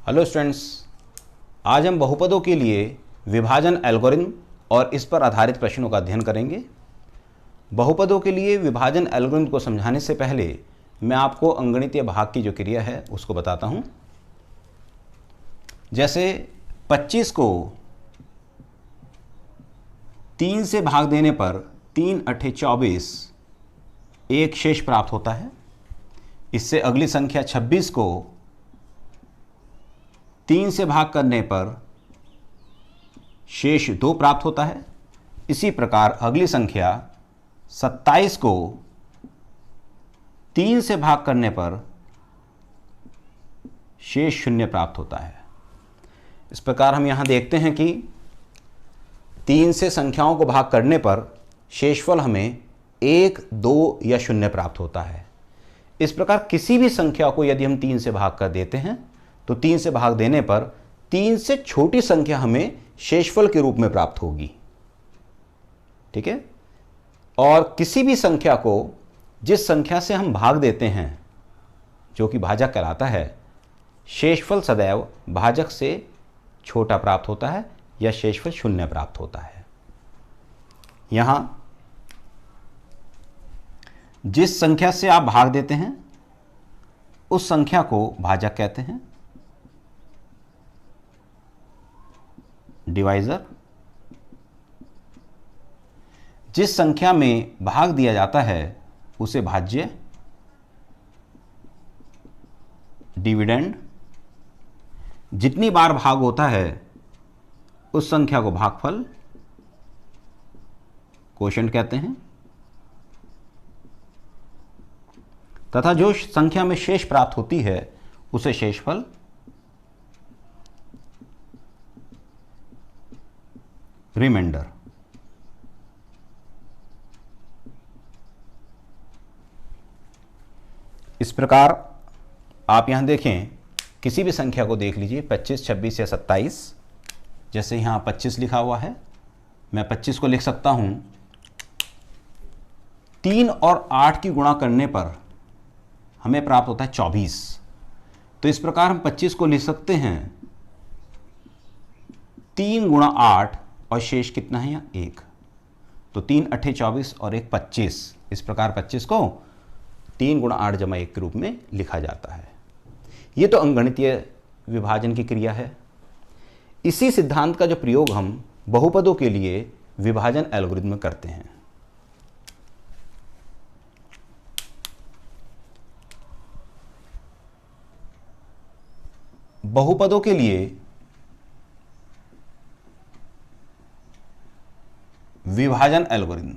Hello students, आज हम बहुपदों के लिए विभाजन एल्गोरिथम और इस पर आधारित प्रश्नों का अध्ययन करेंगे। बहुपदों के लिए विभाजन एल्गोरिथम को समझाने से पहले मैं आपको अंगणितीय भाग की जो क्रिया है उसको बताता हूं। जैसे 25 को 3 से भाग देने पर 3 अट्ठे 24 एक शेष प्राप्त होता है। इससे अगली संख्या 26 को 3 से भाग करने पर शेष 2 प्राप्त होता है। इसी प्रकार अगली संख्या 27 को 3 से भाग करने पर शेष 0 प्राप्त होता है। इस प्रकार हम यहां देखते हैं कि 3 से संख्याओं को भाग करने पर शेषफल हमें 1, 2 या 0 प्राप्त होता है। इस प्रकार किसी भी संख्या को यदि हम 3 से भाग कर देते हैं तो 3 से भाग देने पर 3 से छोटी संख्या हमें शेषफल के रूप में प्राप्त होगी। ठीक है। और किसी भी संख्या को जिस संख्या से हम भाग देते हैं जो कि भाजक कहलाता है, शेषफल सदैव भाजक से छोटा प्राप्त होता है या शेषफल 0 प्राप्त होता है। यहां जिस संख्या से आप भाग देते हैं उस संख्या को भाजक कहते हैं, डिवाइजर। जिस संख्या में भाग दिया जाता है उसे भाज्य, डिविडेंड। जितनी बार भाग होता है उस संख्या को भागफल, कोशेंट कहते हैं। तथा जो संख्या में शेष प्राप्त होती है उसे शेषफल, रिमाइंडर। इस प्रकार आप यहां देखें, किसी भी संख्या को देख लीजिए, 25, 26 या 27। जैसे यहां 25 लिखा हुआ है, मैं 25 को लिख सकता हूं 3 और 8 की गुणा करने पर हमें प्राप्त होता है 24। तो इस प्रकार हम 25 को लिख सकते हैं 3 गुणा 8 और शेष कितना है यहाँ 1। तो 3 अट्ठे 24 और 1 25। इस प्रकार 25 को 3 गुणा 8 जमा 1 के रूप में लिखा जाता है। ये तो अंगणितीय विभाजन की क्रिया है। इसी सिद्धांत का जो प्रयोग हम बहुपदों के लिए विभाजन एल्गोरिथम में करते हैं। बहुपदों के लिए विभाजन एल्गोरिथम।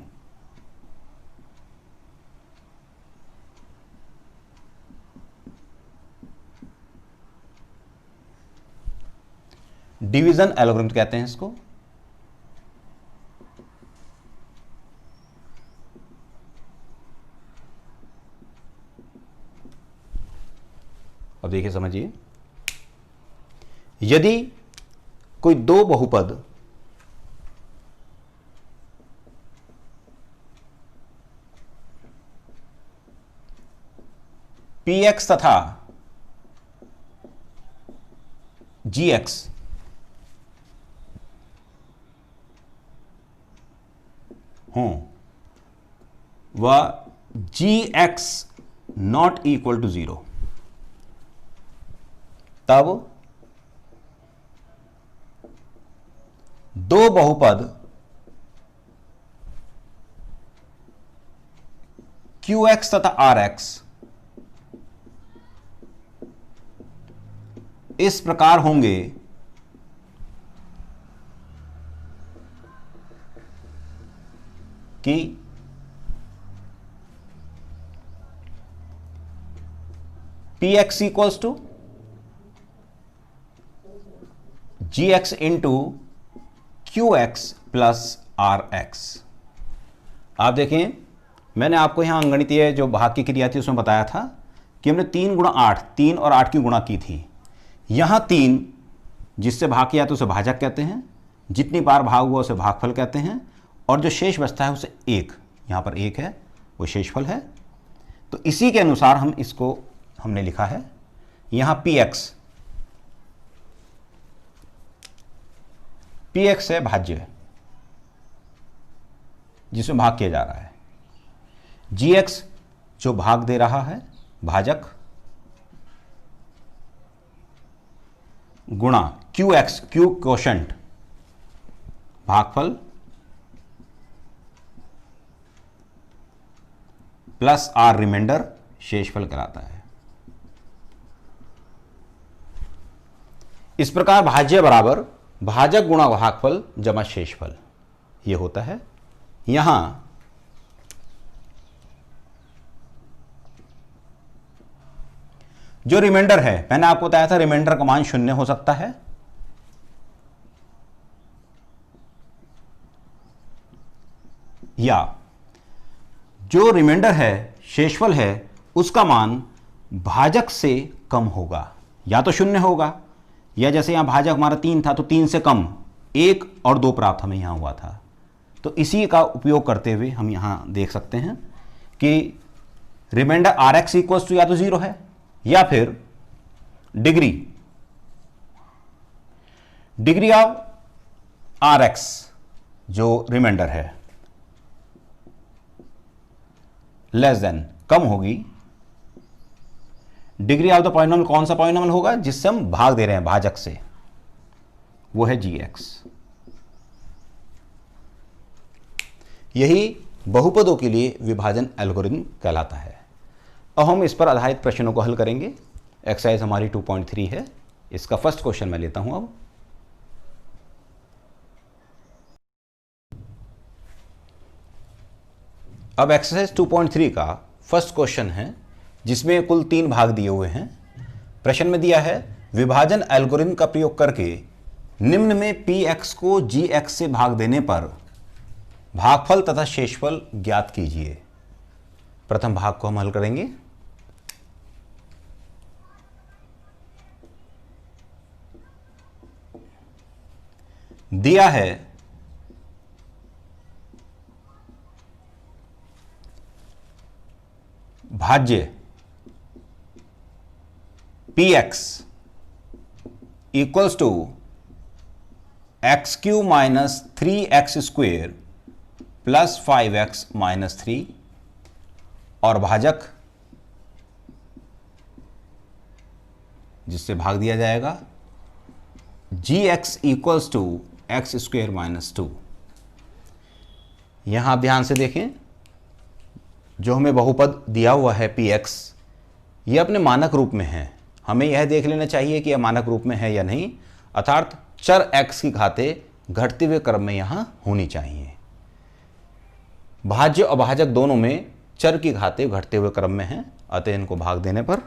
डिवीजन एल्गोरिथम कहते हैं इसको। अब देखिए, समझिए, यदि कोई दो बहुपद px तथा gx हों, वह gx नॉट इक्वल टू 0, तब दो बहुपद qx तथा rx इस प्रकार होंगे कि px equals to gx into qx plus rx। आप देखें, मैंने आपको यहां अंगणितीय जो भाग की क्रिया थी उसमें बताया था कि हमने 3 गुणा 8, 3 और 8 की गुणा की थी। यहां 3 जिससे भाग किया तो उसे भाजक कहते हैं, जितनी बार भाग हुआ उसे भागफल कहते हैं, और जो शेष बचता है उसे 1, यहां पर 1 है वो शेषफल है। तो इसी के अनुसार हम इसको हमने लिखा है। यहाँ px पी एक्स है भाज्य जिसमें भाग किया जा रहा है, जी एक्स जो भाग दे रहा है भाजक, गुणा क्यू एक्स क्यू क्वोशंट भागफल, प्लस आर रिमाइंडर शेषफल कहलाता है। इस प्रकार भाज्य बराबर भाजक गुणा भागफल जमा शेषफल ये होता है। यहां जो रिमाइंडर है, मैंने आपको बताया था रिमाइंडर का मान 0 हो सकता है, या जो रिमाइंडर है शेषफल है उसका मान भाजक से कम होगा, या तो 0 होगा, या जैसे यहां भाजक हमारा 3 था तो 3 से कम 1 और 2 प्राप्त हमें यहां हुआ था। तो इसी का उपयोग करते हुए हम यहां देख सकते हैं कि remainder R x equals to या तो 0 है या फिर डिग्री ऑफ आर एक्स जो रिमाइंडर है लेस देन कम होगी डिग्री ऑफ द पॉलिनोमियल। कौन सा पॉलिनोमियल होगा जिससे हम भाग दे रहे हैं भाजक से, वो है जी एक्स। यही बहुपदों के लिए विभाजन एल्गोरिथम कहलाता है। अब हम इस पर आधारित प्रश्नों को हल करेंगे। एक्सरसाइज हमारी 2.3 है। इसका फर्स्ट क्वेश्चन मैं लेता हूं। अब एक्सरसाइज 2.3 का फर्स्ट क्वेश्चन है जिसमें कुल 3 भाग दिए हुए हैं। प्रश्न में दिया है विभाजन एल्गोरिथम का प्रयोग करके निम्न में पी एक्स को जी एक्स से भाग देने पर भागफल तथा शेषफल ज्ञात कीजिए। प्रथम भाग को हम हल करेंगे। दिया है भाज्य P x equals to x cube minus 3x square plus 5x minus 3 और भाजक जिससे भाग दिया जाएगा g x equals to x square minus 2। यहां आप ध्यान से देखें, जो हमें बहुपद दिया हुआ है पी एक्स ये अपने मानक रूप में है। हमें यह देख लेना चाहिए कि यह मानक रूप में है या नहीं, अर्थात चर x की घातें घटते हुए क्रम में यहां होनी चाहिए। भाज्य और भाजक दोनों में चर की घातें घटते हुए क्रम में हैं, अतः इनको भाग देने पर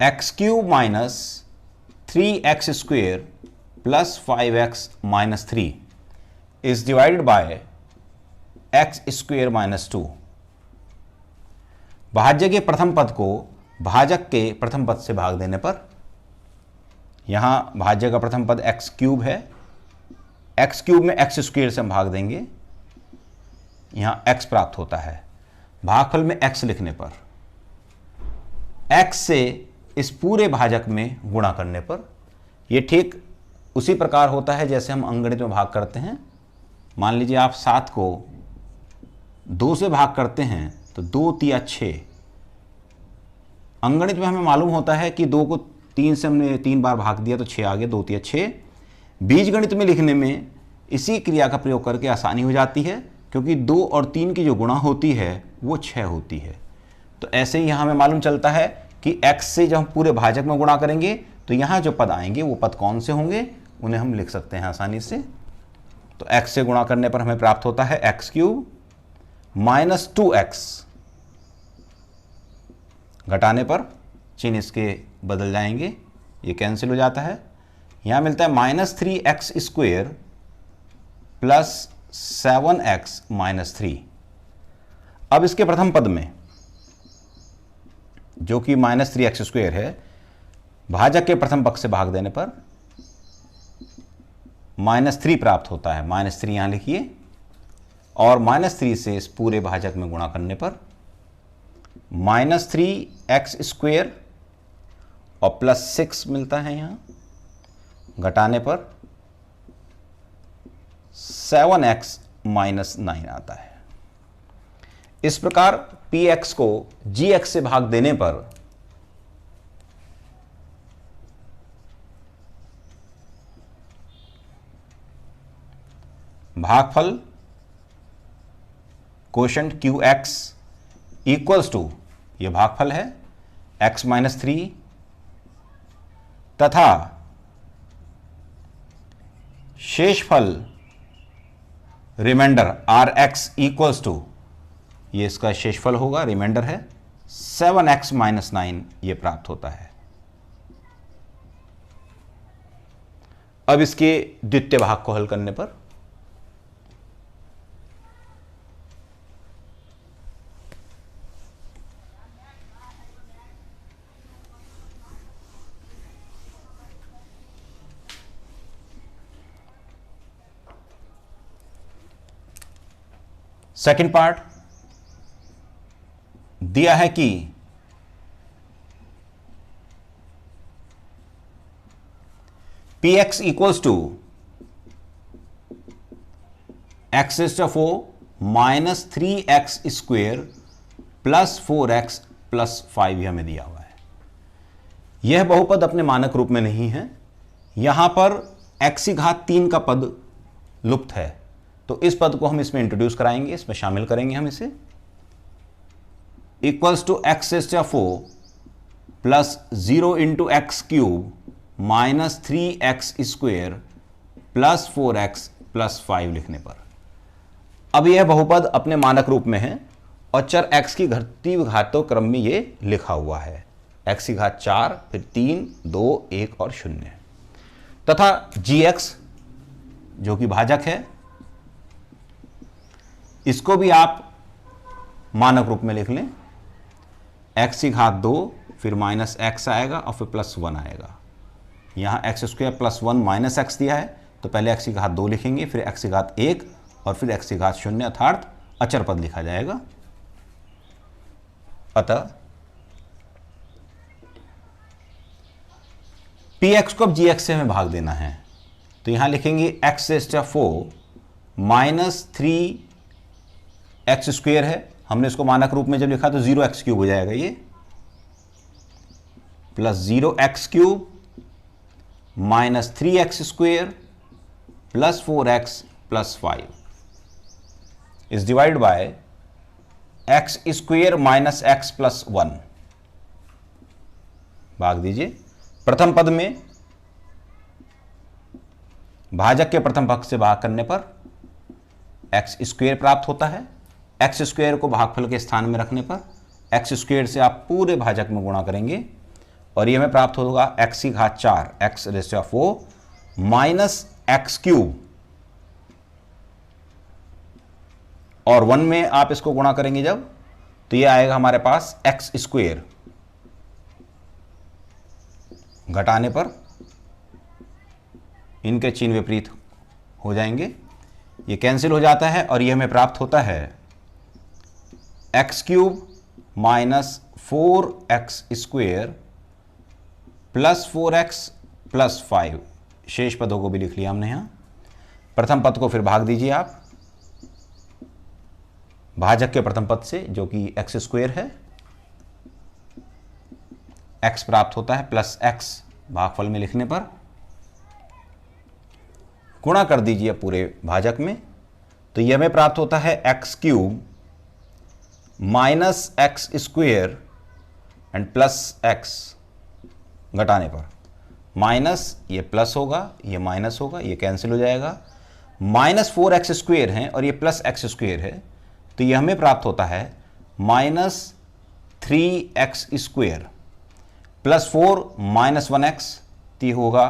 x cube minus 3x square plus 5x minus 3 is divided by x square minus 2। भाज्य के प्रथम पद को भाजक के प्रथम पद से भाग देने पर, यहां भाज्य का प्रथम पद एक्स क्यूब है, एक्स क्यूब में एक्स स्क्वेयर से हम भाग देंगे, यहां एक्स प्राप्त होता है। भागफल में एक्स लिखने पर एक्स से इस पूरे भाजक में गुणा करने पर, यह ठीक उसी प्रकार होता है जैसे हम अंकगणित में भाग करते हैं। मान लीजिए आप 7 को 2 से भाग करते हैं तो 2 तिया 6। अंकगणित में हमें मालूम होता है कि 2 को 3 से हमने 3 बार भाग दिया तो 6 आ गया, 2 तिया 6। बीजगणित में लिखने में इसी क्रिया का प्रयोग करके आसानी हो जाती है, क्योंकि 2 और 3 की जो गुणा होती है वो 6 होती है। तो ऐसे ही यहाँ हमें मालूम चलता है कि x से जब हम पूरे भाजक में गुणा करेंगे तो यहाँ जो पद आएंगे वो पद कौन से होंगे, उन्हें हम लिख सकते हैं आसानी से। तो x से गुणा करने पर हमें प्राप्त होता है एक्स क्यूब माइनस 2x, घटाने पर चिन्ह इसके बदल जाएंगे, ये कैंसिल हो जाता है। यहाँ मिलता है minus 3x square plus 7x minus 3। अब इसके प्रथम पद में जो कि माइनस 3x स्क्वेयर है, भाजक के प्रथम पक्ष से भाग देने पर माइनस 3 प्राप्त होता है। माइनस 3 यहां लिखिए, और माइनस 3 से इस पूरे भाजक में गुणा करने पर माइनस 3 एक्स स्क्वेयर और प्लस 6 मिलता है यहाँ, घटाने पर 7x माइनस 9 आता है। इस प्रकार px को gx से भाग देने पर भागफल कोशेंट qx इक्वल्स टू, यह भागफल है x माइनस 3 तथा शेषफल रिमाइंडर rx इक्वल्स टू, ये इसका शेषफल होगा, रिमाइंडर है 7x माइनस 9, ये प्राप्त होता है। अब इसके द्वितीय भाग को हल करने पर सेकंड पार्ट दिया है कि px equals to x raise to 4 minus 3x square plus 4x plus 5 हमें दिया हुआ है। यह बहुपद अपने मानक रूप में नहीं है, यहां पर x की घात 3 का पद लुप्त है, तो इस पद को हम इसमें इंट्रोड्यूस कराएंगे, इसमें शामिल करेंगे हम इसे। Equals to x raise to 4 plus 0 into x cube minus 3x square plus 4x plus 5 लिखने पर अब यह बहुपद अपने मानक रूप में है और चर x की घटती घातों क्रम में ये लिखा हुआ है, x की घात 4, फिर 3, 2, 1 और 0 तथा gx जो कि भाजक है, इसको भी आप मानक रूप में लिख लें, x की घात 2, फिर माइनस x आएगा और फिर प्लस 1 आएगा। यहाँ x square plus 1 minus x दिया है, तो पहले x की घात 2 लिखेंगे, फिर x की घात 1 और फिर x की घात 0 अर्थात अचर पद लिखा जाएगा। अतः px को अब gx से हमें भाग देना है, तो यहां लिखेंगे x raise to 4 minus 3x square है, हमने इसको मानक रूप में जब लिखा तो 0x क्यूब हो जाएगा ये, plus 0x cube minus 3x square plus 4x plus 5 is divide by x square minus x plus 1। भाग दीजिए। प्रथम पद में भाजक के प्रथम पक्ष से भाग करने पर एक्स स्क्वेयर प्राप्त होता है, एक्स स्क्वेयर को भागफल के स्थान में रखने पर एक्स स्क्वेयर से आप पूरे भाजक में गुणा करेंगे और ये हमें प्राप्त होगा एक्स की घात 4 x raise to 4 minus x cube, और 1 में आप इसको गुणा करेंगे जब, तो ये आएगा हमारे पास एक्स स्क्वेयर, घटाने पर इनके चिन्ह विपरीत हो जाएंगे, ये कैंसिल हो जाता है और ये हमें प्राप्त होता है x cube minus 4x square plus 4x plus 5। शेष पदों को भी लिख लिया हमने यहाँ। प्रथम पद को फिर भाग दीजिए आप भाजक के प्रथम पद से जो कि एक्स स्क्वेयर है, x प्राप्त होता है प्लस x, भागफल में लिखने पर गुणा कर दीजिए पूरे भाजक में, तो यह हमें प्राप्त होता है x cube minus x square and plus x, घटाने पर माइनस ये प्लस होगा, ये माइनस होगा, ये कैंसिल हो जाएगा, माइनस 4x स्क्वेयर है और ये प्लस एक्स स्क्वेयर है, तो ये हमें प्राप्त होता है minus 3x square plus 4 minus 1x, तो होगा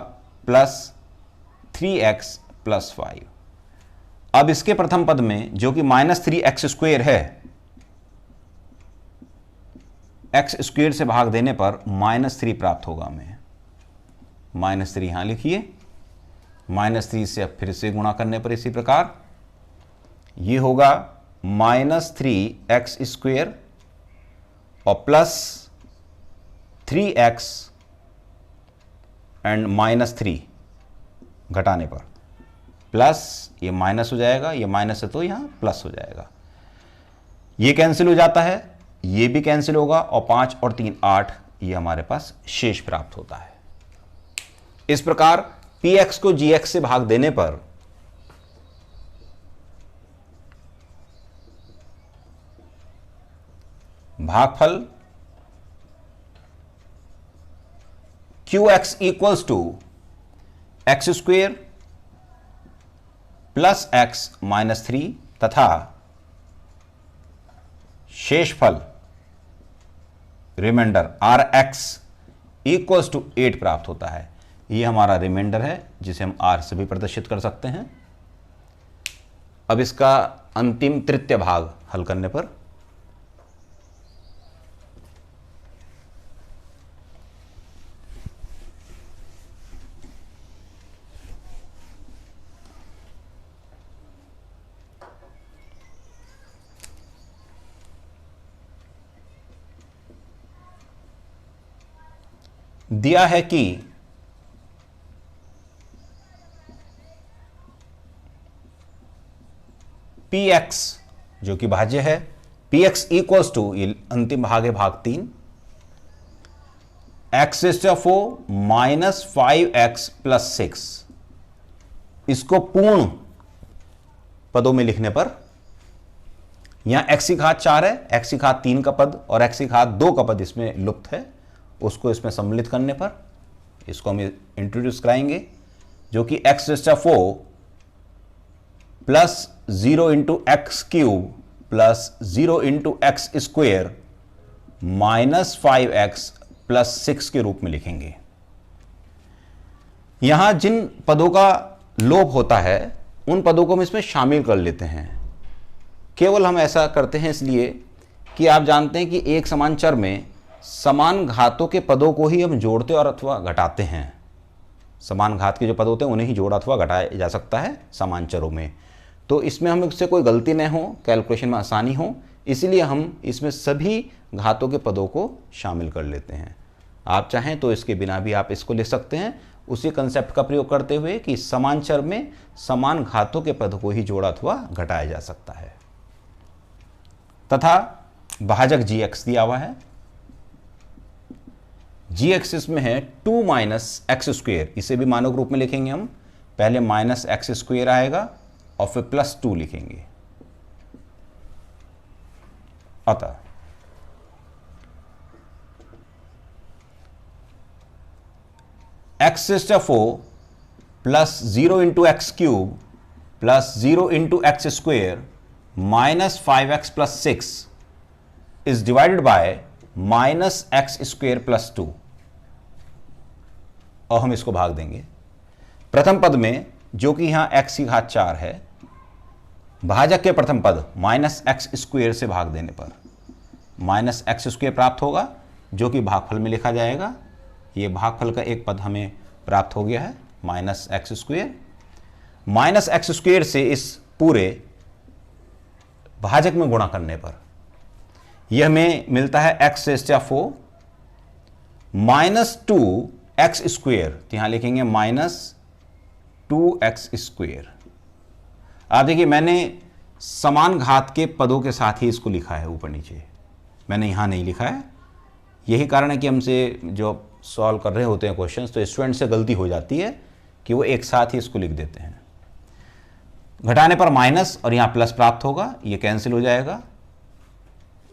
प्लस 3x प्लस 5। अब इसके प्रथम पद में जो कि माइनस 3x स्क्वेयर है, एक्स स्क्वेयर से भाग देने पर माइनस 3 प्राप्त होगा हमें, माइनस 3 यहां लिखिए, माइनस 3 से अब फिर से गुणा करने पर इसी प्रकार ये होगा माइनस 3x स्क्वेयर और प्लस 3x एंड -3 घटाने पर, प्लस ये माइनस हो जाएगा, ये माइनस है तो यहां प्लस हो जाएगा, ये कैंसिल हो जाता है, ये भी कैंसिल होगा, और 5 और 3 8, ये हमारे पास शेष प्राप्त होता है। इस प्रकार px को gx से भाग देने पर भागफल qx equals to x square plus x minus 3 तथा शेषफल रिमाइंडर rx इक्वल्स टू 8 प्राप्त होता है। ये हमारा रिमाइंडर है जिसे हम r से भी प्रदर्शित कर सकते हैं। अब इसका अंतिम तृतीय भाग हल करने पर दिया है कि px जो कि भाज्य है, px इक्वल्स टू, ये अंतिम भाग है भाग 3, x⁴ माइनस 5x प्लस 6, इसको पूर्ण पदों में लिखने पर, यहां x की घात 4 है, x की घात 3 का पद और x की घात 2 का पद इसमें लुप्त है, उसको इसमें सम्मिलित करने पर इसको हम इंट्रोड्यूस कराएंगे, जो कि x⁴ plus 0 into x cube plus 0 into x square minus 5x plus 6 के रूप में लिखेंगे। यहां जिन पदों का लोप होता है उन पदों को हम इसमें शामिल कर लेते हैं। केवल हम ऐसा करते हैं इसलिए कि आप जानते हैं कि एक समान चर में समान घातों के पदों को ही हम जोड़ते और अथवा घटाते हैं। समान घात के जो पद होते हैं उन्हें ही जोड़ा अथवा घटाया जा सकता है समान चरों में। तो इसमें हमें उससे कोई गलती न हो, कैलकुलेशन में आसानी हो, इसलिए हम इसमें सभी घातों के पदों को शामिल कर लेते हैं। आप चाहें तो इसके बिना भी आप इसको लिख सकते हैं, उसी कंसेप्ट का प्रयोग करते हुए कि समान चर में समान घातों के पद को ही जोड़ा अथवा घटाया जा सकता है। तथा भाजक gx दिया हुआ है, gx इसमें है 2 माइनस एक्स स्क्वेयर, इसे भी मानक रूप में लिखेंगे हम, पहले माइनस एक्स स्क्वेयर आएगा और फिर प्लस 2 लिखेंगे। अतः x⁴ plus 0 into x cube plus 0 into x square minus 5x plus 6 is divided by minus x square plus 2, और हम इसको भाग देंगे प्रथम पद में जो कि यहां x की घात 4 है, भाजक के प्रथम पद माइनस एक्स स्क्वेयर से भाग देने पर माइनस एक्स स्क्वेयर प्राप्त होगा, जो कि भागफल में लिखा जाएगा। ये भागफल का एक पद हमें प्राप्त हो गया है, minus x square. Minus x square से इस पूरे भाजक में गुणा करने पर यह हमें मिलता है x⁴ माइनस 2 एक्स स्क्वेयर, तो यहां लिखेंगे माइनस 2x स्क्वेयर। आप देखिए मैंने समान घात के पदों के साथ ही इसको लिखा है, ऊपर नीचे मैंने यहां नहीं लिखा है। यही कारण है कि हमसे जो सॉल्व कर रहे होते हैं क्वेश्चंस, तो स्टूडेंट से गलती हो जाती है कि वो एक साथ ही इसको लिख देते हैं। घटाने पर माइनस और यहां प्लस प्राप्त होगा, ये कैंसिल हो जाएगा।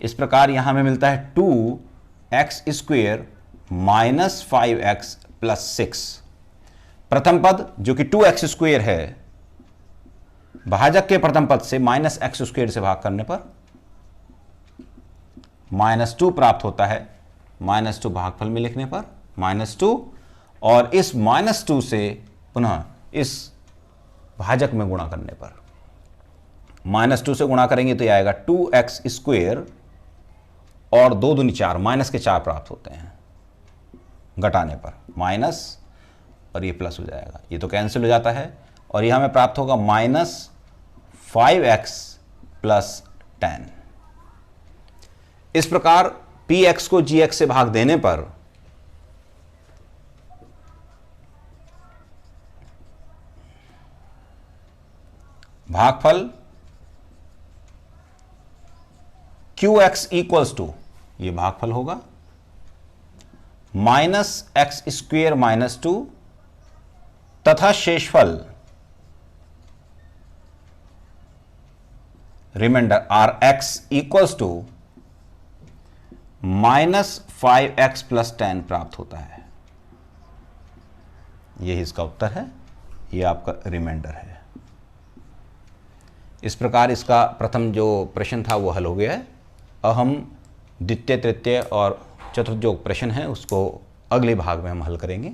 इस प्रकार यहां हमें मिलता है 2x square minus 5x plus 6। प्रथम पद जो कि 2x स्क्वेयर है, भाजक के प्रथम पद से माइनस एक्स स्क्वेयर से भाग करने पर -2 प्राप्त होता है, -2 भागफल में लिखने पर -2, और इस -2 से पुनः इस भाजक में गुणा करने पर -2 से गुणा करेंगे तो यह आएगा 2x स्क्वेयर और 2 दूनी 4, माइनस के 4 प्राप्त होते हैं। घटाने पर माइनस और ये प्लस हो जाएगा, ये तो कैंसिल हो जाता है, और यह हमें प्राप्त होगा -5x प्लस 10। इस प्रकार px को gx से भाग देने पर भागफल QX इक्वल्स टू, ये भागफल होगा -x² - 2 तथा शेषफल remainder RX equals to -5x + 10 प्राप्त होता है। यही इसका उत्तर है, ये आपका रिमाइंडर है। इस प्रकार इसका प्रथम जो प्रश्न था वो हल हो गया है। अब हम द्वितीय, तृतीय और चतुर्थ जो प्रश्न है उसको अगले भाग में हम हल करेंगे।